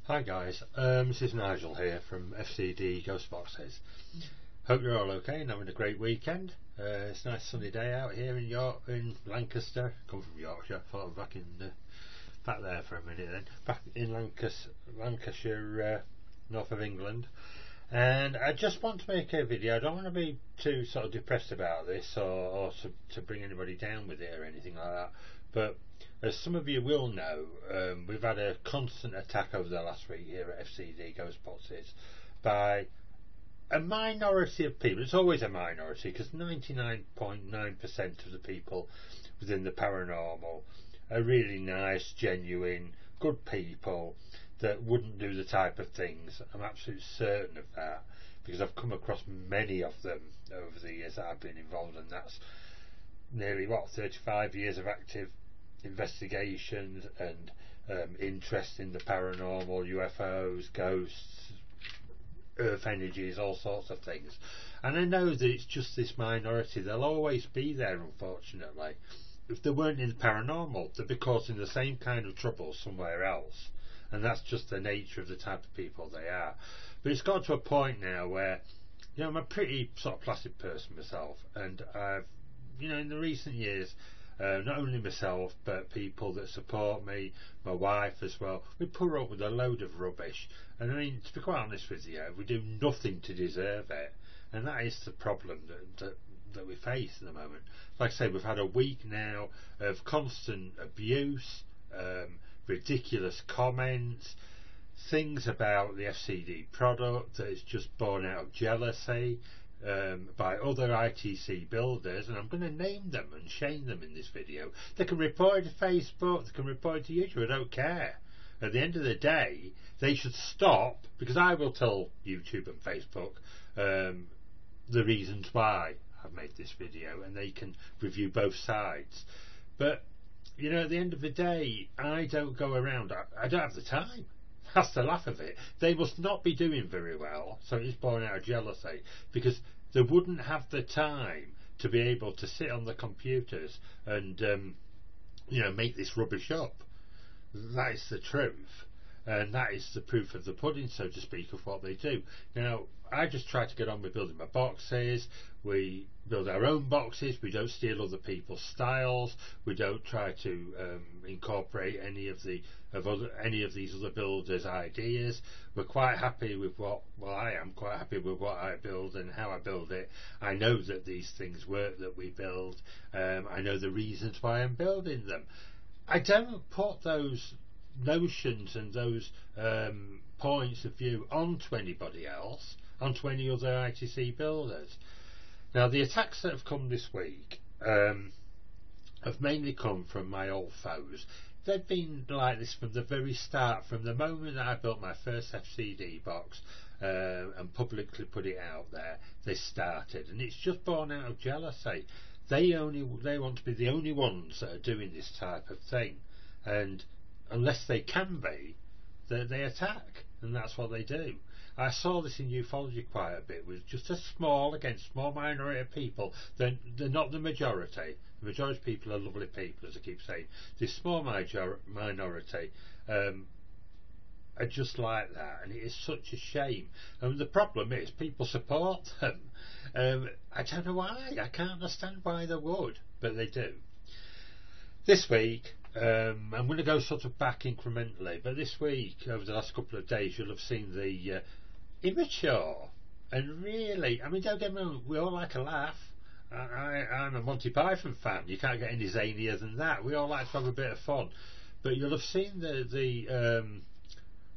Hi guys, this is Nigel here from FCD Ghost Boxes. Hope you're all okay and having a great weekend. It's a nice sunny day out here in Lancaster. Come from Yorkshire, thought I'm back there for a minute then. Back in Lancashire, north of England. And I just want to make a video. I don't want to be too sort of depressed about this or to bring anybody down with it or anything like that. But as some of you will know, we've had a constant attack over the last week here at FCD Ghost Boxes by a minority of people. It's always a minority because 99.9% of the people within the paranormal are really nice, genuine, good people that wouldn't do the type of things. I'm absolutely certain of that because I've come across many of them over the years that I've been involved, and that's nearly 35 years of active investigations and interest in the paranormal, UFOs, ghosts, earth energies, all sorts of things. And I know that it's just this minority. They'll always be there, unfortunately. If they weren't in the paranormal, they'd be causing the same kind of trouble somewhere else. And that's just the nature of the type of people they are. But it's got to a point now where, I'm a pretty sort of placid person myself, and I've, in the recent years, not only myself but people that support me, my wife as well, we put up with a load of rubbish. And I mean, to be quite honest with you, we do nothing to deserve it, and that is the problem that we face at the moment. Like I say, we've had a week now of constant abuse, ridiculous comments, things about the FCD product that is just born out of jealousy by other ITC builders, and I'm going to name them and shame them in this video. They can report it to Facebook, they can report it to YouTube, I don't care. At the end of the day, they should stop, because I will tell YouTube and Facebook the reasons why I've made this video, and they can review both sides. But at the end of the day, I don't go around, I don't have the time. That's the laugh of it. They must not be doing very well, so it's born out of jealousy, because they wouldn't have the time to be able to sit on the computers and make this rubbish up. That is the truth, and that is the proof of the pudding, so to speak, of what they do. Now, I just try to get on with building my boxes. We build our own boxes. We don't steal other people's styles. We don't try to incorporate any of these other builders' ideas. We're quite happy with I am quite happy with what I build and how I build it. I know that these things work that we build. I know the reasons why I'm building them. I don't put those notions and those points of view onto anybody else, onto any other ITC builders. Now, the attacks that have come this week have mainly come from my old foes. They've been like this from the very start, from the moment that I built my first FCD box and publicly put it out there. They started, and it's just born out of jealousy. They want to be the only ones that are doing this type of thing, and unless they can be, they attack, and that's what they do. I saw this in ufology quite a bit, with just a small minority of people. They're not the majority. The majority of people are lovely people, as I keep saying. This small minority are just like that, and it is such a shame. And the problem is, people support them. I don't know why. I can't understand why they would, but they do. This week, I'm going to go sort of back incrementally, but this week, over the last couple of days, you'll have seen the immature. And really, I mean, don't get me wrong, we all like a laugh. I'm a Monty Python fan. You can't get any zanier than that. We all like to have a bit of fun. But you'll have seen the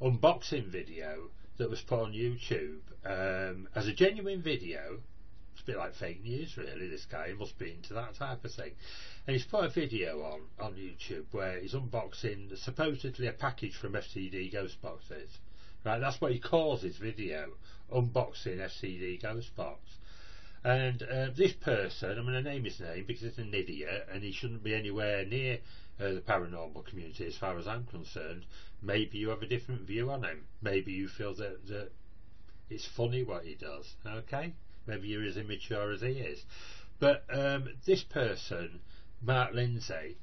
unboxing video that was put on YouTube as a genuine video. It's a bit like fake news, really. This guy, he must be into that type of thing. And he's put a video on YouTube where he's unboxing supposedly a package from FCD Ghost Boxes. Right, that's what he calls his video, unboxing FCD Ghost Box. And this person, I'm going to name his name because he's an idiot and he shouldn't be anywhere near the paranormal community as far as I'm concerned. Maybe you have a different view on him. Maybe you feel that it's funny what he does, okay? Maybe you're as immature as he is. But this person, Mark Lindsay,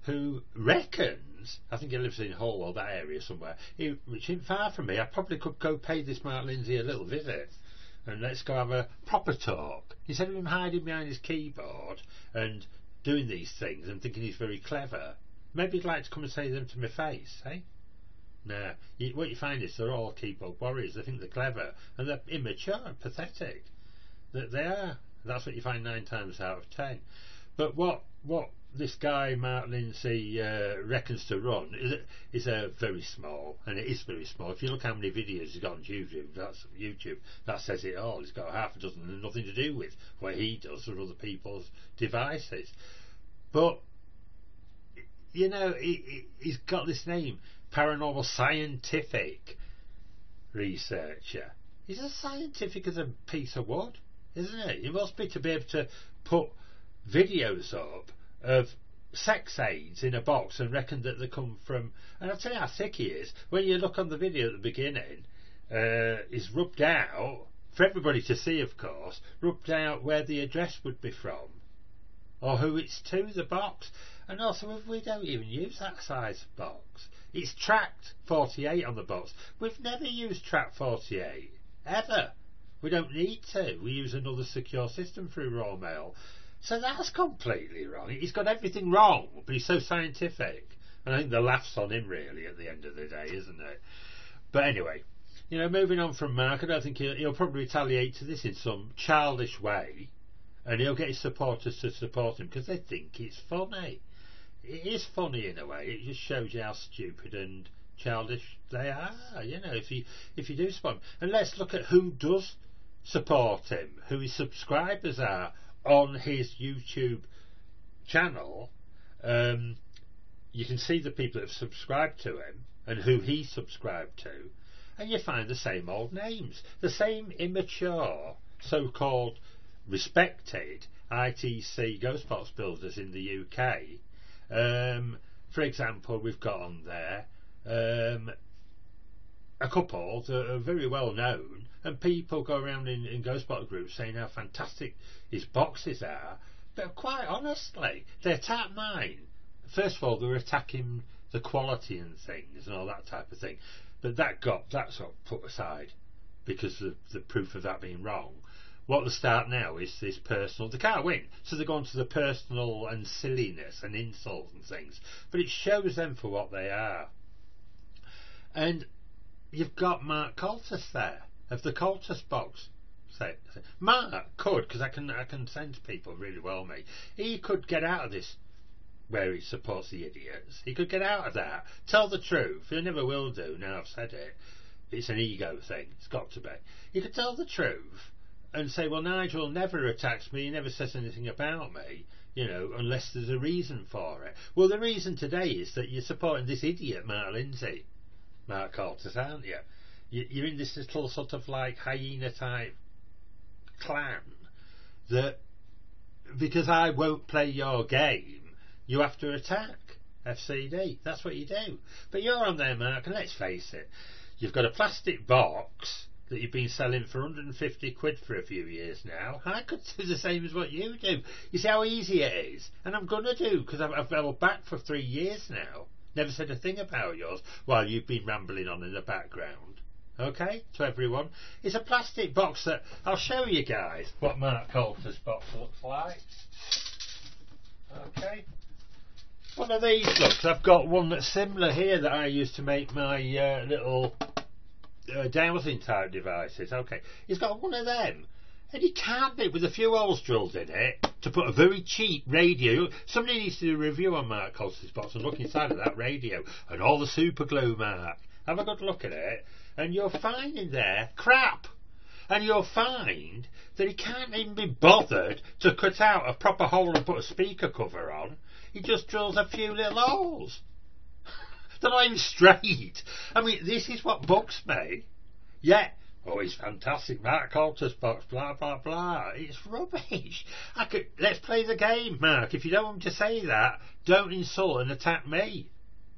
who reckons, I think he lives in Hull or that area somewhere, which isn't far from me. I probably could go pay this Mark Lindsay a little visit and let's go have a proper talk. Instead of him hiding behind his keyboard and doing these things and thinking he's very clever, maybe he'd like to come and say them to my face, eh? No, what you find is they're all keyboard warriors. They think they're clever and they're immature and pathetic. That they are. That's what you find 9 times out of 10. But what this guy Mark Lindsay reckons to run is a very small, and it is very small. If you look how many videos he's got on YouTube, that says it all. He's got half a dozen and nothing to do with what he does or other people's devices. But you know, he's got this name, paranormal scientific researcher. He's as scientific as a piece of wood, isn't he? He must be to be able to put videos up of sex aids in a box and reckon that they come from, and I'll tell you how thick he is. When you look on the video at the beginning, he's rubbed out, for everybody to see of course, rubbed out where the address would be from or who it's to, the box. And also we don't even use that size box. It's tracked 48 on the box. We've never used track 48 ever. We don't need to. We use another secure system through raw mail. So that's completely wrong. He's got everything wrong, but he's so scientific. And I think the laugh's on him really at the end of the day, isn't it? But anyway, you know, moving on from Mark, I don't think he'll probably retaliate to this in some childish way, and he'll get his supporters to support him because they think it's funny. It is funny in a way. It just shows you how stupid and childish they are. You know, if you do support him, and let's look at who does support him, who his subscribers are on his YouTube channel. You can see the people that have subscribed to him and who he subscribed to, and you find the same old names, the same immature, so-called respected ITC ghost box builders in the UK. For example, we've got on there a couple that are very well known, and people go around in ghost box groups saying how fantastic his boxes are, but quite honestly they attack mine. First of all, they were attacking the quality and things and all that type of thing, but that's got put aside because of the proof of that being wrong. What they start now is this personal. They can't win, so they go on to the personal and silliness and insults and things. But it shows them for what they are. And you've got Mark Coltis there of the Coltis box. Mark could, because I can sense people really well. Me, he could get out of this where he supports the idiots. He could get out of that. Tell the truth. He never will do. Now I've said it. It's an ego thing. It's got to be. He could tell the truth and say, well, Nigel never attacks me, he never says anything about me, you know, unless there's a reason for it. Well, the reason today is that you're supporting this idiot Mark Lindsay, Mark Coltis, aren't you? You're in this little sort of like hyena type clan that because I won't play your game, you have to attack FCD. That's what you do. But you're on there, Mark, and let's face it, you've got a plastic box that you've been selling for 150 quid for a few years now. I could do the same as what you do. You see how easy it is, and I'm going to do, because I've held back for 3 years now. Never said a thing about yours while you've been rambling on in the background. Okay, to everyone, it's a plastic box that I'll show you guys what Mark Coltis box looks like. Okay, one of these looks. I've got one that's similar here that I used to make my little dowsing type devices. Okay, he's got one of them, and he can't be with a few holes drilled in it to put a very cheap radio. Somebody needs to do a review on Mark Coltis box and look inside of that radio and all the super glue, Mark. Have a good look at it, and you'll find in there crap, and you'll find that he can't even be bothered to cut out a proper hole and put a speaker cover on. He just drills a few little holes. They're not even straight. I mean, this is what bugs me. Yeah. Oh, it's fantastic, Mark Coltis box, blah, blah, blah. It's rubbish. Let's play the game, Mark. If you don't want me to say that, don't insult and attack me.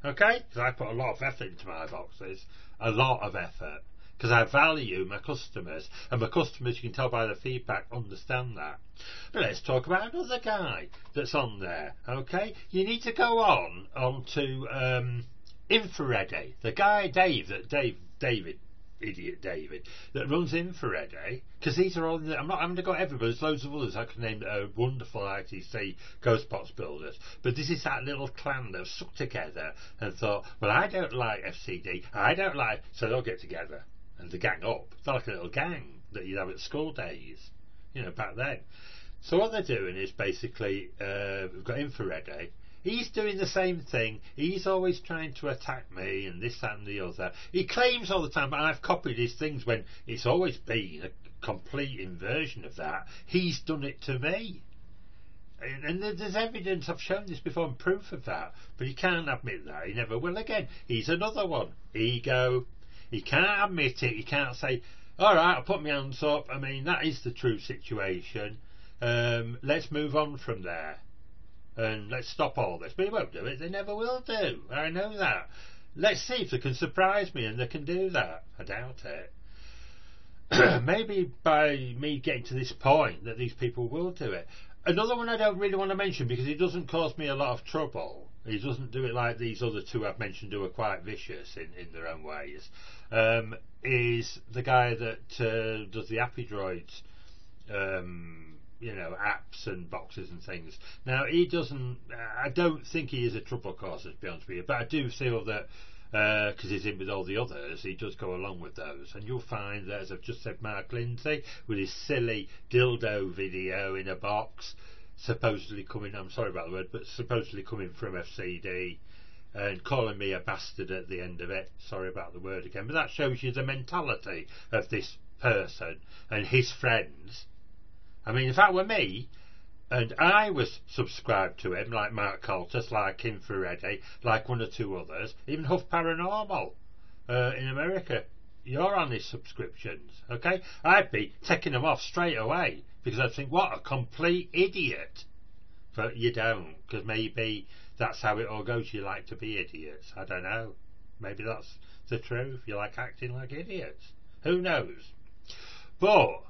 Okay? Because I put a lot of effort into my boxes. A lot of effort. because I value my customers, and my customers, you can tell by the feedback, understand that. But let's talk about another guy that's on there, okay? You need to go on to Infrared, the guy David, idiot David, that runs Infrared, because these are all, I'm not having to go everybody, there's loads of others I can name that are wonderful ITC ghost box builders, but this is that little clan that have stuck together and thought, well, I don't like FCD, so they'll get together and they gang up. It's like a little gang that you'd have at school days, back then. So what they're doing is basically, we've got Infrared, he's doing the same thing. He's always trying to attack me and this, that and the other. He claims all the time, but I've copied his things when it's always been a complete inversion of that. He's done it to me. And there's evidence, I've shown this before, and proof of that. But he can't admit that. He never will again. He's another one. Ego. He can't admit it. He can't say, all right, I'll put my hands up. I mean, that is the true situation. Let's move on from there. And let's stop all this. But he won't do it. They never will do. I know that. Let's see if they can surprise me, and they can do that. I doubt it. Maybe by me getting to this point that these people will do it. Another one I don't really want to mention because it doesn't cause me a lot of trouble. He doesn't do it like these other two I've mentioned who are quite vicious in their own ways. Is the guy that does the Happy Droids apps and boxes and things. Now, he doesn't, I don't think he is a trouble causer, to be honest with you, but I do feel that because he's in with all the others, he does go along with those. And you'll find that, as I've just said, Mark Lindsay, with his silly dildo video in a box, supposedly coming, I'm sorry about the word, but supposedly coming from FCD, and calling me a bastard at the end of it. Sorry about the word again, but that shows you the mentality of this person and his friends. I mean, if that were me, and I was subscribed to him, like Mark Coltis, like Infrared, like one or two others, even Huff Paranormal in America, you're on his subscriptions, okay? I'd be taking them off straight away, because I'd think, what a complete idiot. But you don't, because maybe that's how it all goes. You like to be idiots. I don't know. Maybe that's the truth. You like acting like idiots. Who knows? But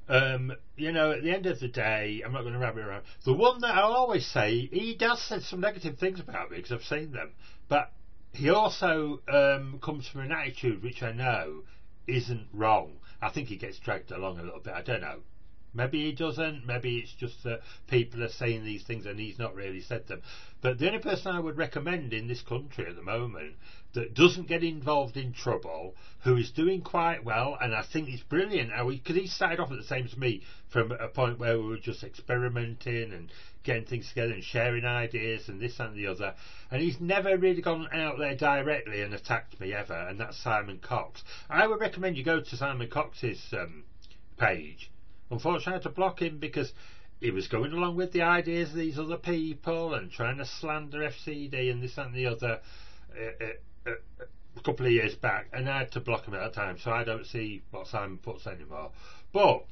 at the end of the day, I'm not going to rabbit around. The one that I'll always say, he does say some negative things about me because I've seen them, but he also comes from an attitude which I know isn't wrong. I think he gets dragged along a little bit. I don't know. Maybe he doesn't. Maybe it's just that people are saying these things and he's not really said them. But the only person I would recommend in this country at the moment that doesn't get involved in trouble, who is doing quite well, and I think it's brilliant how because he started off at the same as me from a point where we were just experimenting and getting things together and sharing ideas and this and the other, and he's never really gone out there directly and attacked me ever, and that's Simon Cox. I would recommend you go to Simon Cox's page. Unfortunately, I had to block him because he was going along with the ideas of these other people and trying to slander FCD and this and the other a couple of years back, and I had to block him at that time, so I don't see what Simon puts anymore. But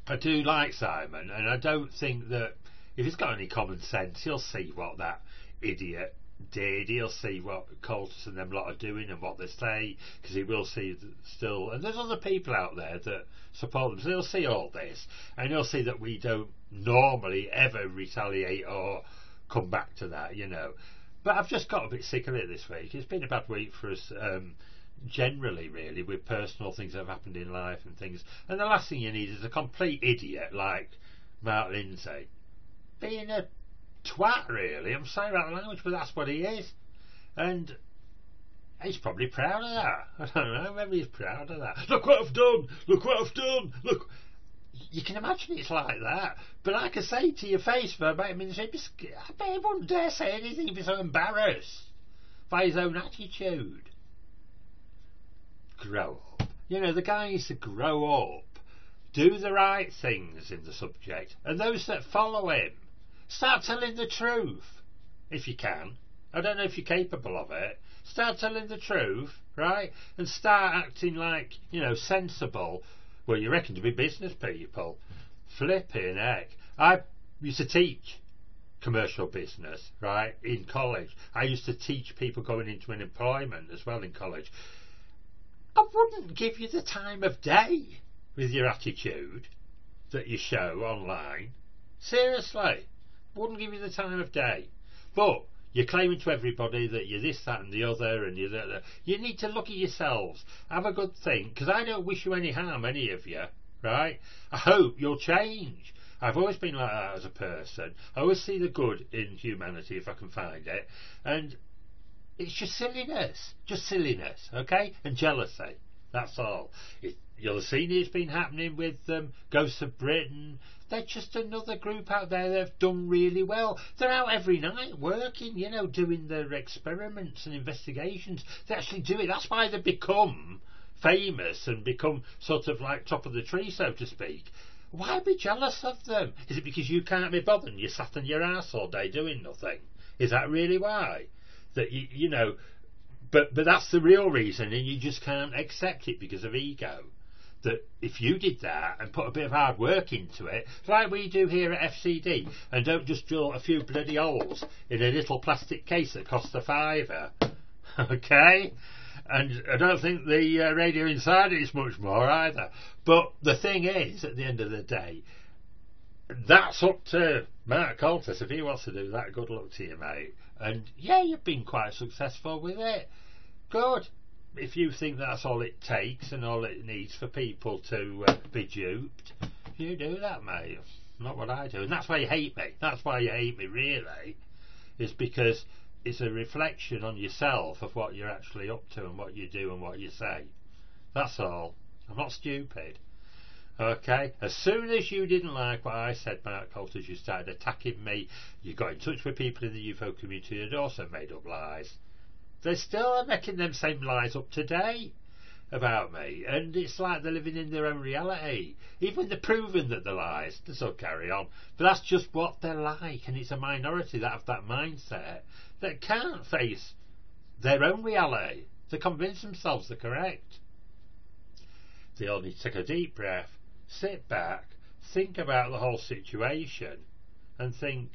I do like Simon, and I don't think that if he's got any common sense, he'll see what that idiot did. He'll see what Coltis and them lot are doing and what they say, because he will see still, and there's other people out there that support them, so he'll see all this, and he'll see that we don't normally ever retaliate or come back to that, But I've just got a bit sick of it this week. It's been a bad week for us generally, really, with personal things that have happened in life and things, and the last thing you need is a complete idiot like Mark Lindsay being a twat, really. I'm sorry about the language, but that's what he is, and he's probably proud of that. I don't know, maybe he's proud of that. Look what I've done, look. You can imagine it's like that, but like I say to your face verbatim, I bet he wouldn't dare say anything if he's so embarrassed by his own attitude. Grow up. The guy needs to grow up, do the right things in the subject, and those that follow him, start telling the truth, if you can. I don't know if you're capable of it. Start telling the truth, right? And start acting like, sensible. Well, you reckon to be business people. Flipping heck. I used to teach commercial business, right, in college. I used to teach people going into an employment as well in college. I wouldn't give you the time of day with your attitude that you show online. Seriously, wouldn't give you the time of day. But you're claiming to everybody that you're this, that and the other, and you're that. You need to look at yourselves. Have a good think, because I don't wish you any harm, any of you, right? I hope you'll change. I've always been like that as a person. I always see the good in humanity if I can find it. And it's just silliness, okay? And jealousy, that's all. You'll have seen it's been happening with Ghosts of Britain. They're just another group out there that have done really well. They're out every night working, doing their experiments and investigations. They actually do it. That's why they become famous and become sort of like top of the tree, so to speak. Why be jealous of them? Is it because you can't be bothered and you're sat on your arse all day doing nothing? Is that really why? That but that's the real reason, and you just can't accept it because of ego. That if you did that and put a bit of hard work into it, like we do here at FCD, and don't just drill a few bloody holes in a little plastic case that costs £5, okay? And I don't think the radio inside it is much more either. But the thing is, at the end of the day, that's up to Mark Coltis. If he wants to do that, good luck to you, mate. And yeah, you've been quite successful with it. Good. If you think that's all it takes and all it needs for people to be duped, you do that, mate. Not what I do. And that's why you hate me. That's why you hate me, really. Is because it's a reflection on yourself of what you're actually up to and what you do and what you say. That's all. I'm not stupid. Okay? As soon as you didn't like what I said, Mark Coltis, you started attacking me. You got in touch with people in the UFO community that also made up lies. They still are making them same lies up today about me, and it's like they're living in their own reality. Even when they're proving that they're lies, they still carry on. But that's just what they're like, and it's a minority that have that mindset that can't face their own reality. They convince themselves they're correct. They all need to take a deep breath, sit back, think about the whole situation, and think,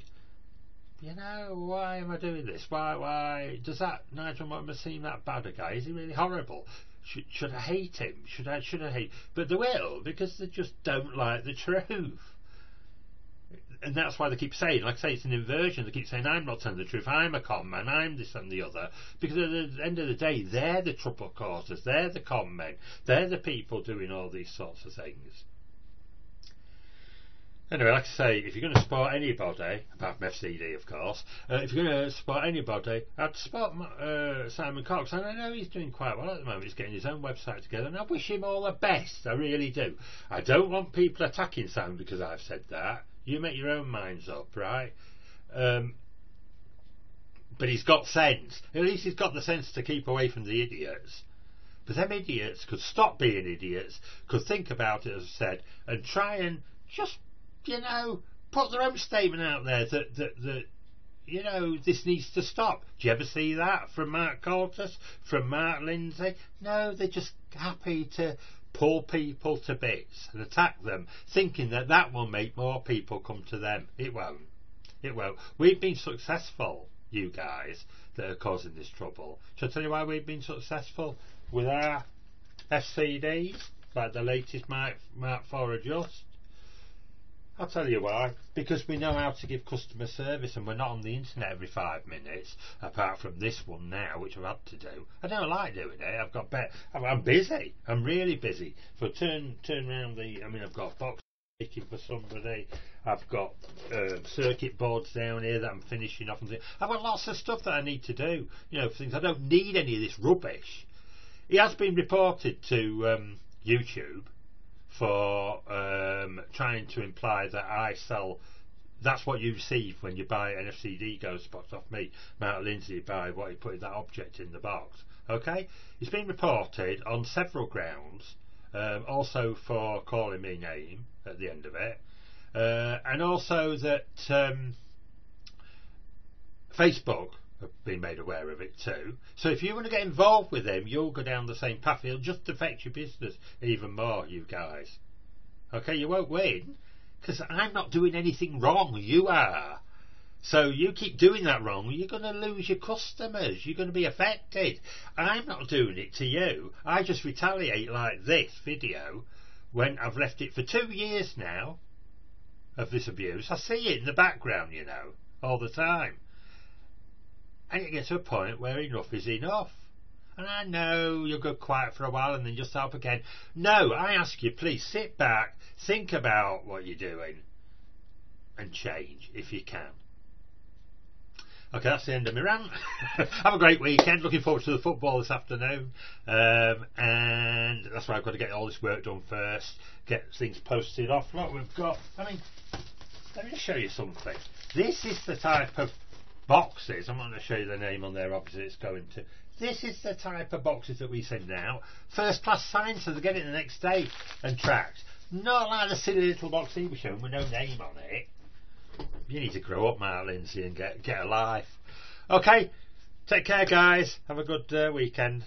why am I doing this? Why does that Nigel Mortimer seem that bad a guy? Is he really horrible? Should I hate him? Should I hate? But they will, because they just don't like the truth. And that's why they keep saying, like I say, it's an inversion. They keep saying, I'm not telling the truth, I'm a con man, I'm this and the other. Because at the end of the day, they're the trouble causers, they're the con men, they're the people doing all these sorts of things. Anyway, like I say, if you're going to support anybody, apart from FCD of course, if you're going to support anybody, I'd support Simon Cox, and I know he's doing quite well at the moment. He's getting his own website together, and I wish him all the best, I really do. I don't want people attacking Simon because I've said that. You make your own minds up, right? But he's got sense. At least he's got the sense to keep away from the idiots. But them idiots could stop being idiots, could think about it, as I said, and try and just put their own statement out there that this needs to stop. Do you ever see that from Mark Coltis, from Mark Lindsay? No, they're just happy to pull people to bits and attack them, thinking that will make more people come to them. It won't. It won't. We've been successful, you guys, that are causing this trouble. Shall I tell you why we've been successful with our FCDs, like the latest Mark IV Adjust? I'll tell you why. Because we know how to give customer service, and we're not on the internet every 5 minutes, apart from this one now, which I've had to do. I don't like doing it. I'm busy. I'm really busy. So turn around I've got a box making for somebody. I've got circuit boards down here that I'm finishing off. I've got lots of stuff that I need to do. Things. I don't need any of this rubbish. It has been reported to YouTube for trying to imply that I sell. That's what you receive when you buy an FCD Ghost Box off me, Mark Lindsay, by what he put in that object in the box. Okay? It's been reported on several grounds, also for calling me name at the end of it, and also that Facebook have been made aware of it too. So if you want to get involved with them, you'll go down the same path. It'll just affect your business even more, you guys. Okay, you won't win, because I'm not doing anything wrong. You are. So you keep doing that wrong, you're going to lose your customers. You're going to be affected. I'm not doing it to you. I just retaliate like this video when I've left it for 2 years now of this abuse. I see it in the background, you know, all the time. And it gets to a point where enough is enough. And I know you'll go quiet for a while and then you'll start up again. No, I ask you, please sit back, think about what you're doing and change if you can. Okay, that's the end of my rant. Have a great weekend. Looking forward to the football this afternoon. And that's why I've got to get all this work done first. Get things posted off. Look, we've got... I mean, let me just show you something. This is the type of boxes. I'm not going to show you the name on there, obviously it's going to. This is the type of boxes that we send out. First class signed, so they get it the next day and tracked. Not like the silly little box he was showing with no name on it. You need to grow up, Mark Lindsay, and get a life. Okay, take care guys, have a good weekend.